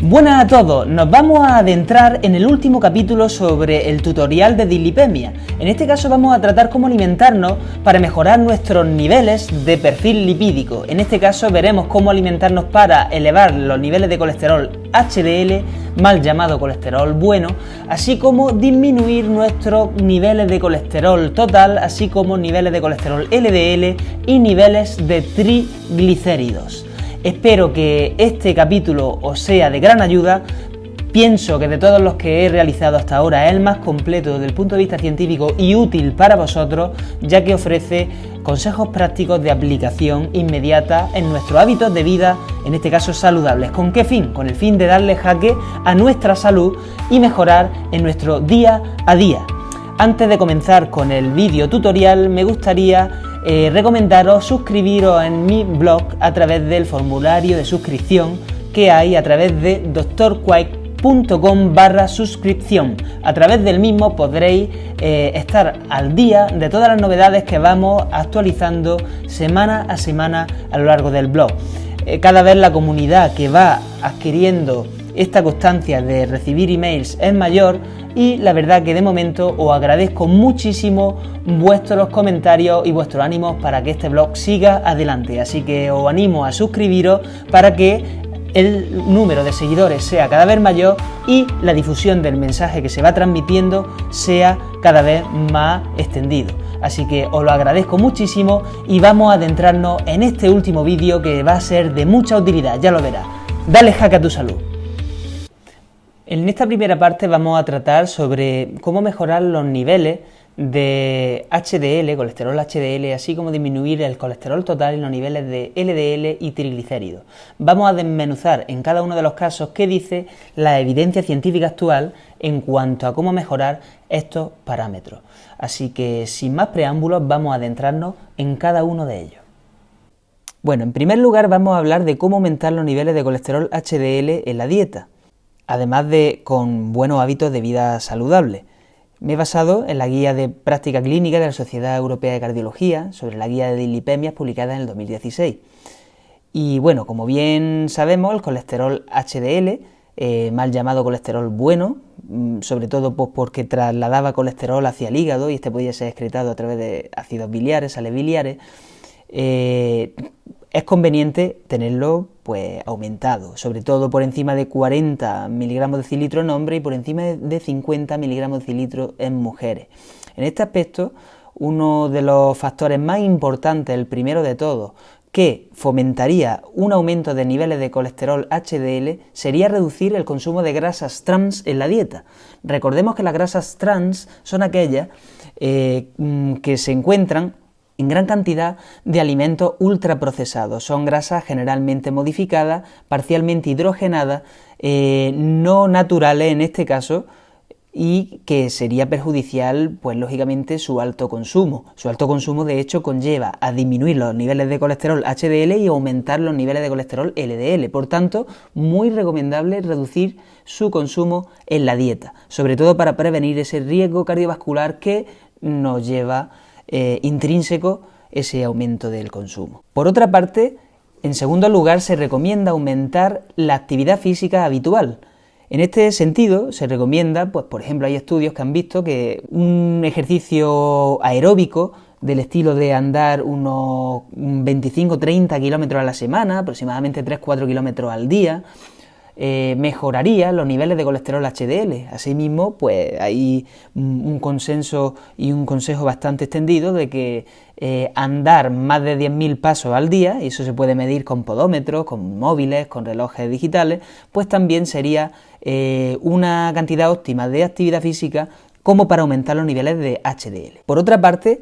Buenas a todos, nos vamos a adentrar en el último capítulo sobre el tutorial de dislipemia. En este caso vamos a tratar cómo alimentarnos para mejorar nuestros niveles de perfil lipídico. En este caso veremos cómo alimentarnos para elevar los niveles de colesterol HDL, mal llamado colesterol bueno, así como disminuir nuestros niveles de colesterol total, así como niveles de colesterol LDL y niveles de triglicéridos. Espero que este capítulo os sea de gran ayuda. Pienso que de todos los que he realizado hasta ahora es el más completo desde el punto de vista científico y útil para vosotros, ya que ofrece consejos prácticos de aplicación inmediata en nuestros hábitos de vida, en este caso saludables. ¿Con qué fin? Con el fin de darle jaque a nuestra salud y mejorar en nuestro día a día. Antes de comenzar con el vídeo tutorial, me gustaría recomendaros suscribiros en mi blog a través del formulario de suscripción que hay a través de drquake.com/suscripción. A través del mismo podréis estar al día de todas las novedades que vamos actualizando semana a semana a lo largo del blog. Cada vez la comunidad que va adquiriendo esta constancia de recibir emails es mayor y la verdad que de momento os agradezco muchísimo vuestros comentarios y vuestros ánimos para que este blog siga adelante, así que os animo a suscribiros para que el número de seguidores sea cada vez mayor y la difusión del mensaje que se va transmitiendo sea cada vez más extendido. Así que os lo agradezco muchísimo y vamos a adentrarnos en este último vídeo que va a ser de mucha utilidad, ya lo verás. Dale jaque a tu salud. En esta primera parte vamos a tratar sobre cómo mejorar los niveles de HDL, colesterol HDL, así como disminuir el colesterol total y los niveles de LDL y triglicéridos. Vamos a desmenuzar en cada uno de los casos qué dice la evidencia científica actual en cuanto a cómo mejorar estos parámetros. Así que sin más preámbulos vamos a adentrarnos en cada uno de ellos. Bueno, en primer lugar vamos a hablar de cómo aumentar los niveles de colesterol HDL en la dieta, además de con buenos hábitos de vida saludable. Me he basado en la guía de práctica clínica de la Sociedad Europea de Cardiología sobre la guía de dislipemias publicada en el 2016. Y bueno, como bien sabemos, el colesterol HDL, mal llamado colesterol bueno, sobre todo pues porque trasladaba colesterol hacia el hígado y este podía ser excretado a través de ácidos biliares, sales biliares, es conveniente tenerlo pues aumentado, sobre todo por encima de 40 miligramos de decilitro en hombres y por encima de 50 miligramos de decilitro en mujeres. En este aspecto, uno de los factores más importantes, el primero de todos, que fomentaría un aumento de niveles de colesterol HDL sería reducir el consumo de grasas trans en la dieta. Recordemos que las grasas trans son aquellas que se encuentran en gran cantidad de alimentos ultraprocesados. Son grasas generalmente modificadas, parcialmente hidrogenadas, no naturales en este caso, y que sería perjudicial, pues lógicamente, su alto consumo. Su alto consumo, de hecho, conlleva a disminuir los niveles de colesterol HDL y aumentar los niveles de colesterol LDL. Por tanto, muy recomendable reducir su consumo en la dieta, sobre todo para prevenir ese riesgo cardiovascular que nos lleva intrínseco ese aumento del consumo. Por otra parte, en segundo lugar, se recomienda aumentar la actividad física habitual. En este sentido, se recomienda, pues por ejemplo, hay estudios que han visto que un ejercicio aeróbico del estilo de andar unos 25-30 kilómetros a la semana, aproximadamente 3-4 kilómetros al día, mejoraría los niveles de colesterol HDL. Asimismo, pues hay un consenso y un consejo bastante extendido de que andar más de 10.000 pasos al día, y eso se puede medir con podómetros, con móviles, con relojes digitales, pues también sería una cantidad óptima de actividad física como para aumentar los niveles de HDL. Por otra parte,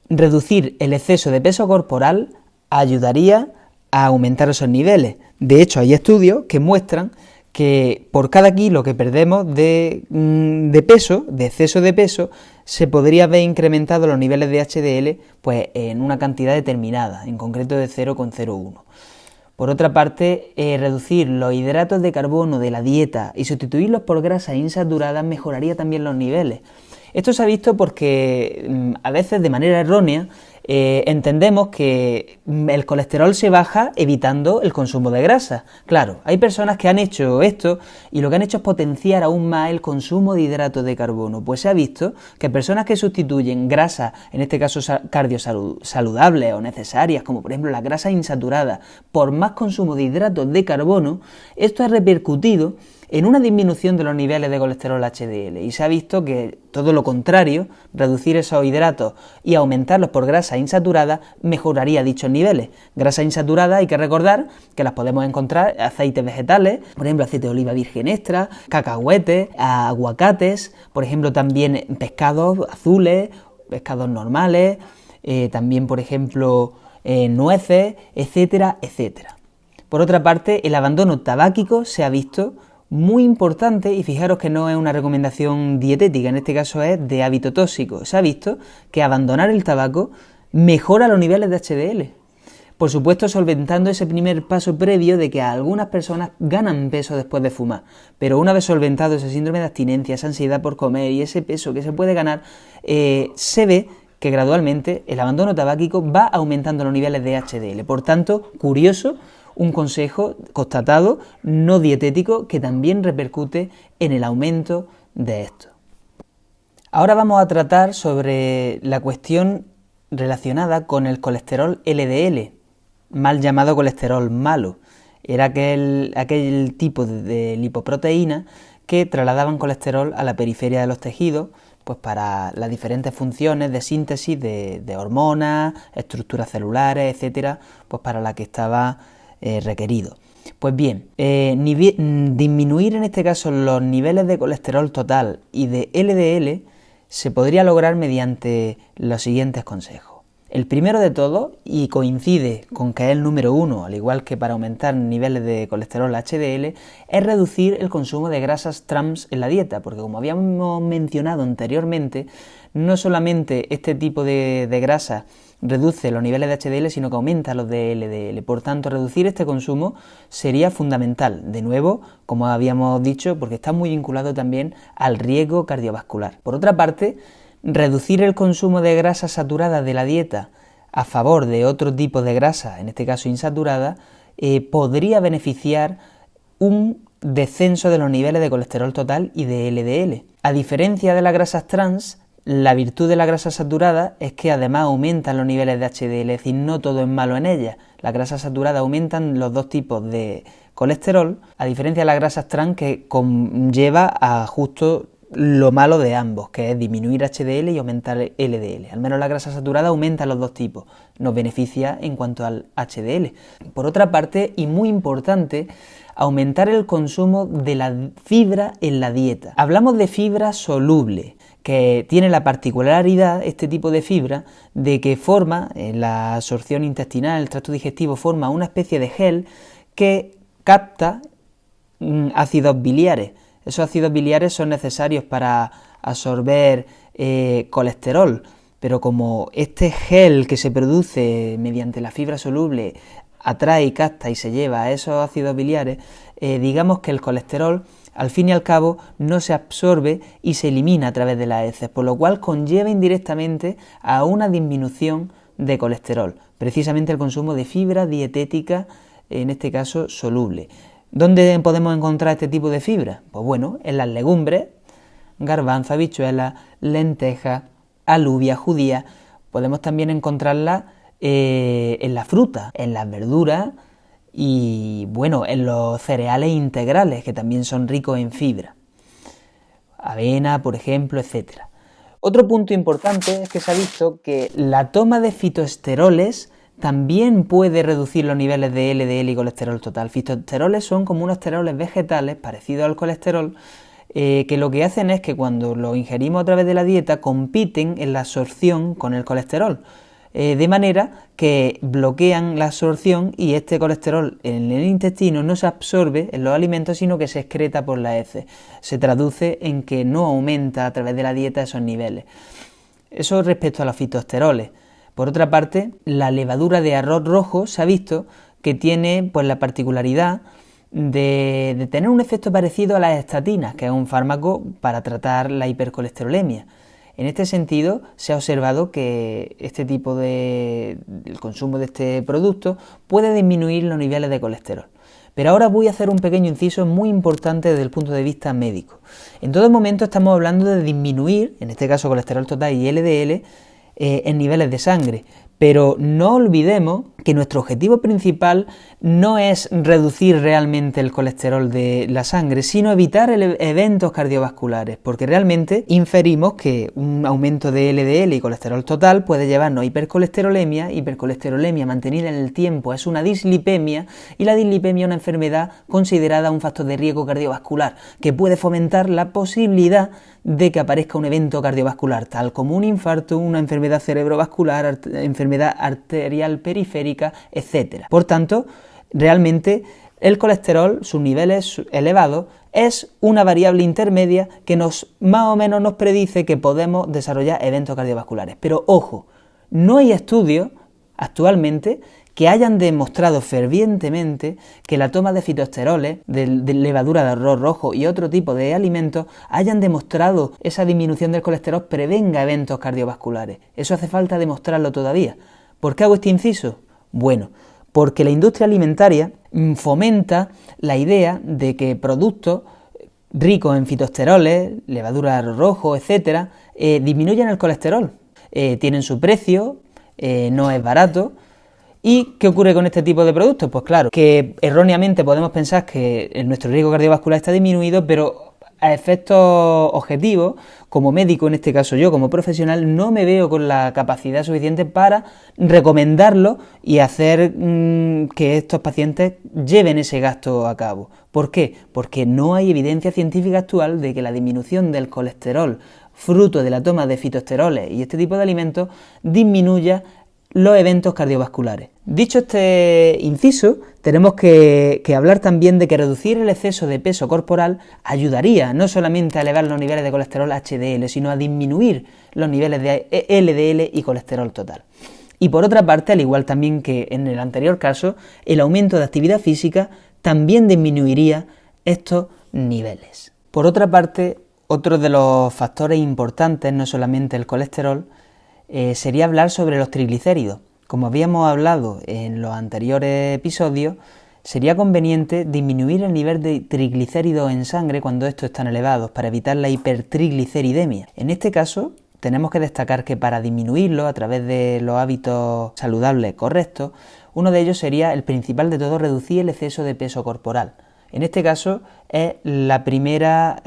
reducir el exceso de peso corporal ayudaría a aumentar esos niveles. De hecho, hay estudios que muestran que por cada kilo que perdemos de peso, de exceso de peso, se podría haber incrementado los niveles de HDL pues, en una cantidad determinada, en concreto de 0,01. Por otra parte, reducir los hidratos de carbono de la dieta y sustituirlos por grasas insaturadas mejoraría también los niveles. Esto se ha visto porque a veces de manera errónea entendemos que el colesterol se baja evitando el consumo de grasa. Claro, hay personas que han hecho esto y lo que han hecho es potenciar aún más el consumo de hidratos de carbono. Pues se ha visto que personas que sustituyen grasas, en este caso cardiosaludables o necesarias, como por ejemplo la grasa insaturada, por más consumo de hidratos de carbono, esto ha repercutido en una disminución de los niveles de colesterol HDL, y se ha visto que todo lo contrario, reducir esos hidratos y aumentarlos por grasa insaturada mejoraría dichos niveles. Grasa insaturada hay que recordar que las podemos encontrar en aceites vegetales, por ejemplo aceite de oliva virgen extra, cacahuetes, aguacates, por ejemplo también pescados azules, pescados normales, también por ejemplo nueces, etcétera, etcétera. Por otra parte, el abandono tabáquico se ha visto muy importante, y fijaros que no es una recomendación dietética, en este caso es de hábito tóxico. Se ha visto que abandonar el tabaco mejora los niveles de HDL. Por supuesto, solventando ese primer paso previo de que algunas personas ganan peso después de fumar, pero una vez solventado ese síndrome de abstinencia, esa ansiedad por comer y ese peso que se puede ganar, se ve que gradualmente el abandono tabáquico va aumentando los niveles de HDL. Por tanto, curioso, un consejo constatado, no dietético, que también repercute en el aumento de esto. Ahora vamos a tratar sobre la cuestión relacionada con el colesterol LDL, mal llamado colesterol malo. Era aquel tipo de lipoproteína que trasladaban colesterol a la periferia de los tejidos, pues para las diferentes funciones de síntesis de hormonas, estructuras celulares, etcétera, pues para la que estaba requerido. Pues bien, disminuir en este caso los niveles de colesterol total y de LDL se podría lograr mediante los siguientes consejos. El primero de todos, y coincide con que es el número uno, al igual que para aumentar niveles de colesterol HDL, es reducir el consumo de grasas trans en la dieta, porque como habíamos mencionado anteriormente, no solamente este tipo de grasa reduce los niveles de HDL, sino que aumenta los de LDL. Por tanto, reducir este consumo sería fundamental. De nuevo, como habíamos dicho, porque está muy vinculado también al riesgo cardiovascular. Por otra parte, reducir el consumo de grasas saturadas de la dieta a favor de otro tipo de grasa, en este caso insaturada, podría beneficiar un descenso de los niveles de colesterol total y de LDL. A diferencia de las grasas trans, la virtud de la grasa saturada es que además aumentan los niveles de HDL, es decir, no todo es malo en ellas. Las grasas saturadas aumentan los dos tipos de colesterol, a diferencia de las grasas trans, que conlleva a justo lo malo de ambos, que es disminuir HDL y aumentar LDL. Al menos la grasa saturada aumenta los dos tipos, nos beneficia en cuanto al HDL. Por otra parte, y muy importante, aumentar el consumo de la fibra en la dieta. Hablamos de fibra soluble, que tiene la particularidad, este tipo de fibra, de que forma, en la absorción intestinal, el tracto digestivo, forma una especie de gel que capta ácidos biliares. Esos ácidos biliares son necesarios para absorber colesterol, pero como este gel que se produce mediante la fibra soluble atrae, capta y se lleva a esos ácidos biliares, digamos que el colesterol al fin y al cabo no se absorbe y se elimina a través de las heces, por lo cual conlleva indirectamente a una disminución de colesterol, precisamente el consumo de fibra dietética, en este caso soluble. ¿Dónde podemos encontrar este tipo de fibra? Pues bueno, en las legumbres, garbanzo, habichuela, lentejas, alubia, judía. Podemos también encontrarla en la fruta, en las verduras y bueno, en los cereales integrales, que también son ricos en fibra. Avena, por ejemplo, etc. Otro punto importante es que se ha visto que la toma de fitoesteroles también puede reducir los niveles de LDL y colesterol total. Fitoesteroles son como unos esteroles vegetales parecidos al colesterol, que lo que hacen es que cuando los ingerimos a través de la dieta compiten en la absorción con el colesterol, de manera que bloquean la absorción y este colesterol en el intestino no se absorbe en los alimentos, sino que se excreta por las heces. Se traduce en que no aumenta a través de la dieta esos niveles. Eso respecto a los fitoesteroles. Por otra parte, la levadura de arroz rojo se ha visto que tiene pues la particularidad de tener un efecto parecido a las estatinas, que es un fármaco para tratar la hipercolesterolemia. En este sentido, se ha observado que el consumo de este producto puede disminuir los niveles de colesterol. Pero ahora voy a hacer un pequeño inciso muy importante desde el punto de vista médico. En todo momento estamos hablando de disminuir, en este caso colesterol total y LDL, en niveles de sangre. Pero no olvidemos que nuestro objetivo principal no es reducir realmente el colesterol de la sangre, sino evitar eventos cardiovasculares, porque realmente inferimos que un aumento de LDL y colesterol total puede llevarnos a hipercolesterolemia mantenida en el tiempo es una dislipemia, y la dislipemia es una enfermedad considerada un factor de riesgo cardiovascular, que puede fomentar la posibilidad de que aparezca un evento cardiovascular, tal como un infarto, una enfermedad cerebrovascular, enfermedad arterial periférica, etc. Por tanto, realmente el colesterol, sus niveles elevados, es una variable intermedia que más o menos nos predice que podemos desarrollar eventos cardiovasculares. Pero ojo, no hay estudios actualmente que hayan demostrado fervientemente que la toma de fitoesteroles, de levadura de arroz rojo y otro tipo de alimentos, hayan demostrado esa disminución del colesterol prevenga eventos cardiovasculares. Eso hace falta demostrarlo todavía. ¿Por qué hago este inciso? Bueno, porque la industria alimentaria fomenta la idea de que productos ricos en fitoesteroles, levadura de arroz rojo, etc., disminuyen el colesterol. Tienen su precio, no es barato. ¿Y qué ocurre con este tipo de productos? Pues claro, que erróneamente podemos pensar que nuestro riesgo cardiovascular está disminuido, pero a efectos objetivos, como médico, en este caso yo como profesional, no me veo con la capacidad suficiente para recomendarlo y hacer que estos pacientes lleven ese gasto a cabo. ¿Por qué? Porque no hay evidencia científica actual de que la disminución del colesterol fruto de la toma de fitoesteroles y este tipo de alimentos disminuya los eventos cardiovasculares. Dicho este inciso, tenemos que hablar también de que reducir el exceso de peso corporal ayudaría no solamente a elevar los niveles de colesterol HDL, sino a disminuir los niveles de LDL y colesterol total. Y por otra parte, al igual también que en el anterior caso, el aumento de actividad física también disminuiría estos niveles. Por otra parte, otro de los factores importantes, no solamente el colesterol, sería hablar sobre los triglicéridos. Como habíamos hablado en los anteriores episodios, sería conveniente disminuir el nivel de triglicéridos en sangre cuando estos están elevados para evitar la hipertrigliceridemia. En este caso, tenemos que destacar que para disminuirlo a través de los hábitos saludables correctos, uno de ellos sería el principal de todo, reducir el exceso de peso corporal. En este caso es la primera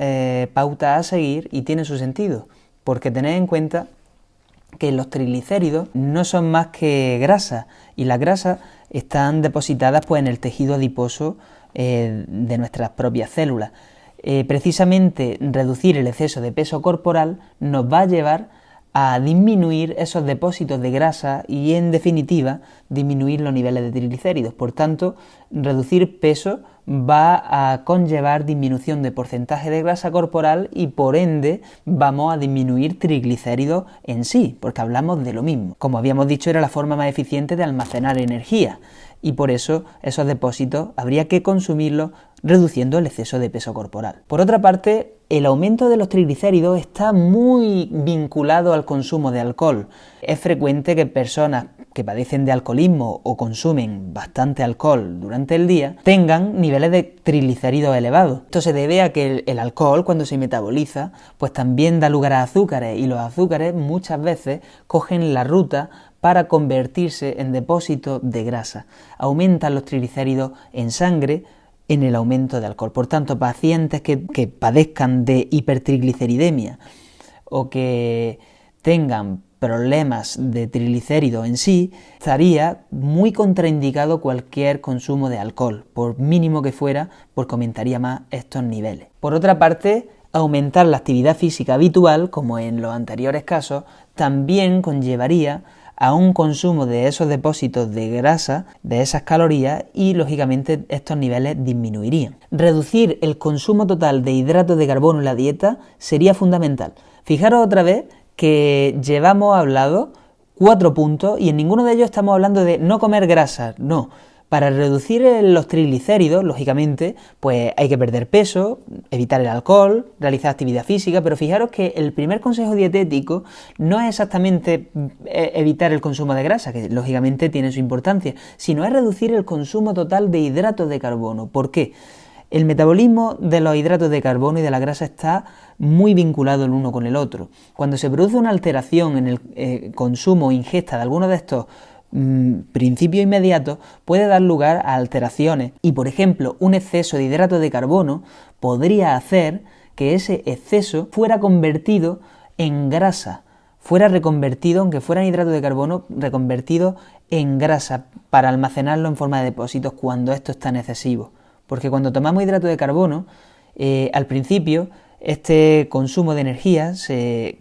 pauta a seguir y tiene su sentido, porque tened en cuenta que los triglicéridos no son más que grasa, y las grasas están depositadas pues en el tejido adiposo de nuestras propias células. Precisamente reducir el exceso de peso corporal nos va a llevar a disminuir esos depósitos de grasa y, en definitiva, disminuir los niveles de triglicéridos. Por tanto, reducir peso va a conllevar disminución de porcentaje de grasa corporal y, por ende, vamos a disminuir triglicéridos en sí, porque hablamos de lo mismo. Como habíamos dicho, era la forma más eficiente de almacenar energía, y por eso esos depósitos habría que consumirlos reduciendo el exceso de peso corporal. Por otra parte, el aumento de los triglicéridos está muy vinculado al consumo de alcohol. Es frecuente que personas que padecen de alcoholismo o consumen bastante alcohol durante el día tengan niveles de triglicéridos elevados. Esto se debe a que el alcohol, cuando se metaboliza, pues también da lugar a azúcares, y los azúcares muchas veces cogen la ruta para convertirse en depósitos de grasa. Aumentan los triglicéridos en sangre en el aumento de alcohol. Por tanto, pacientes que padezcan de hipertrigliceridemia o que tengan problemas de triglicéridos en sí, estaría muy contraindicado cualquier consumo de alcohol, por mínimo que fuera, porque aumentaría más estos niveles. Por otra parte, aumentar la actividad física habitual, como en los anteriores casos, también conllevaría a un consumo de esos depósitos de grasa, de esas calorías, y lógicamente estos niveles disminuirían. Reducir el consumo total de hidratos de carbono en la dieta sería fundamental. Fijaros otra vez que llevamos hablado 4 puntos y en ninguno de ellos estamos hablando de no comer grasas, no. Para reducir los triglicéridos, lógicamente, pues hay que perder peso, evitar el alcohol, realizar actividad física, pero fijaros que el primer consejo dietético no es exactamente evitar el consumo de grasa, que lógicamente tiene su importancia, sino es reducir el consumo total de hidratos de carbono. ¿Por qué? El metabolismo de los hidratos de carbono y de la grasa está muy vinculado el uno con el otro. Cuando se produce una alteración en el consumo o ingesta de alguno de estos principio inmediato, puede dar lugar a alteraciones y, por ejemplo, un exceso de hidratos de carbono podría hacer que ese exceso fuera convertido en grasa, fuera reconvertido, aunque fueran hidratos de carbono, reconvertido en grasa para almacenarlo en forma de depósitos cuando esto es tan excesivo. Porque cuando tomamos hidratos de carbono, al principio este consumo de energía se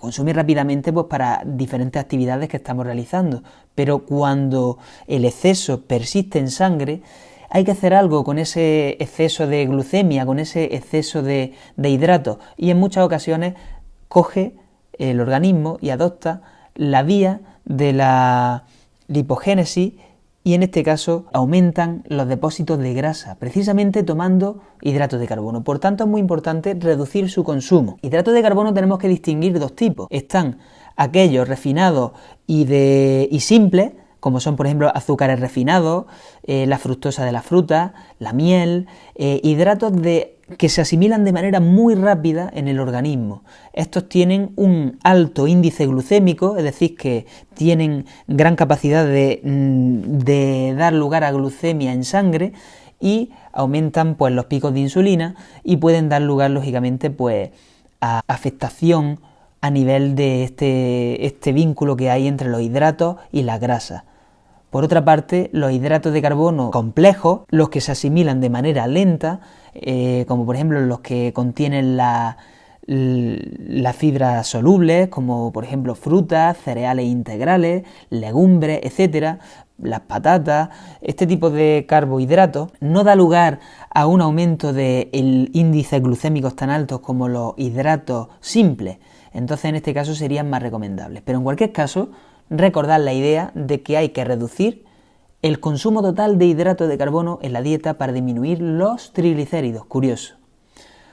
consume rápidamente pues, para diferentes actividades que estamos realizando, pero cuando el exceso persiste en sangre, hay que hacer algo con ese exceso de glucemia, con ese exceso de hidratos, y en muchas ocasiones coge el organismo y adopta la vía de la lipogénesis, y en este caso aumentan los depósitos de grasa, precisamente tomando hidratos de carbono. Por tanto, es muy importante reducir su consumo. Hidratos de carbono tenemos que distinguir dos tipos. Están aquellos refinados y simples, como son por ejemplo azúcares refinados, la fructosa de la fruta, la miel, hidratos que se asimilan de manera muy rápida en el organismo. Estos tienen un alto índice glucémico, es decir, que tienen gran capacidad de dar lugar a glucemia en sangre y aumentan pues, los picos de insulina y pueden dar lugar, lógicamente, pues, a afectación a nivel de este vínculo que hay entre los hidratos y la grasa. Por otra parte, los hidratos de carbono complejos, los que se asimilan de manera lenta, como por ejemplo los que contienen las fibras solubles, como por ejemplo frutas, cereales integrales, legumbres, etcétera, las patatas, este tipo de carbohidratos no da lugar a un aumento del índice glucémicos tan altos como los hidratos simples. Entonces en este caso serían más recomendables. Pero en cualquier caso, recordad la idea de que hay que reducir el consumo total de hidratos de carbono en la dieta para disminuir los triglicéridos. Curioso.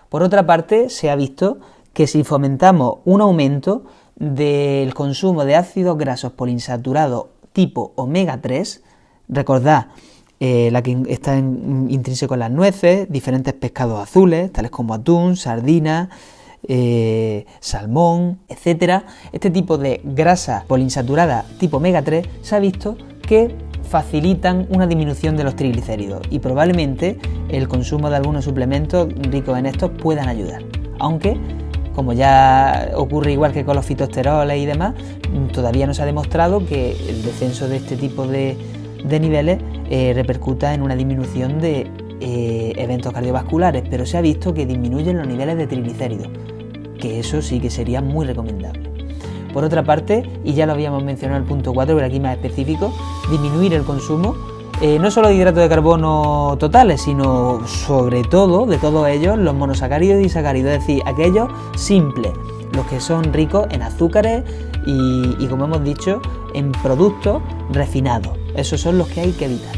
Por otra parte, se ha visto que si fomentamos un aumento del consumo de ácidos grasos poliinsaturados tipo omega 3, recordad la que está intrínseco en las nueces, diferentes pescados azules, tales como atún, sardina, salmón, etcétera. Este tipo de grasa poliinsaturada tipo omega 3 se ha visto que facilitan una disminución de los triglicéridos y probablemente el consumo de algunos suplementos ricos en estos puedan ayudar, aunque como ya ocurre igual que con los fitoesteroles y demás, todavía no se ha demostrado que el descenso de este tipo de niveles repercuta en una disminución de eventos cardiovasculares, pero se ha visto que disminuyen los niveles de triglicéridos, que eso sí que sería muy recomendable. Por otra parte, y ya lo habíamos mencionado en el punto 4, pero aquí más específico, disminuir el consumo no solo de hidratos de carbono totales, sino sobre todo, de todos ellos, los monosacáridos y disacáridos, es decir, aquellos simples, los que son ricos en azúcares y como hemos dicho, en productos refinados. Esos son los que hay que evitar.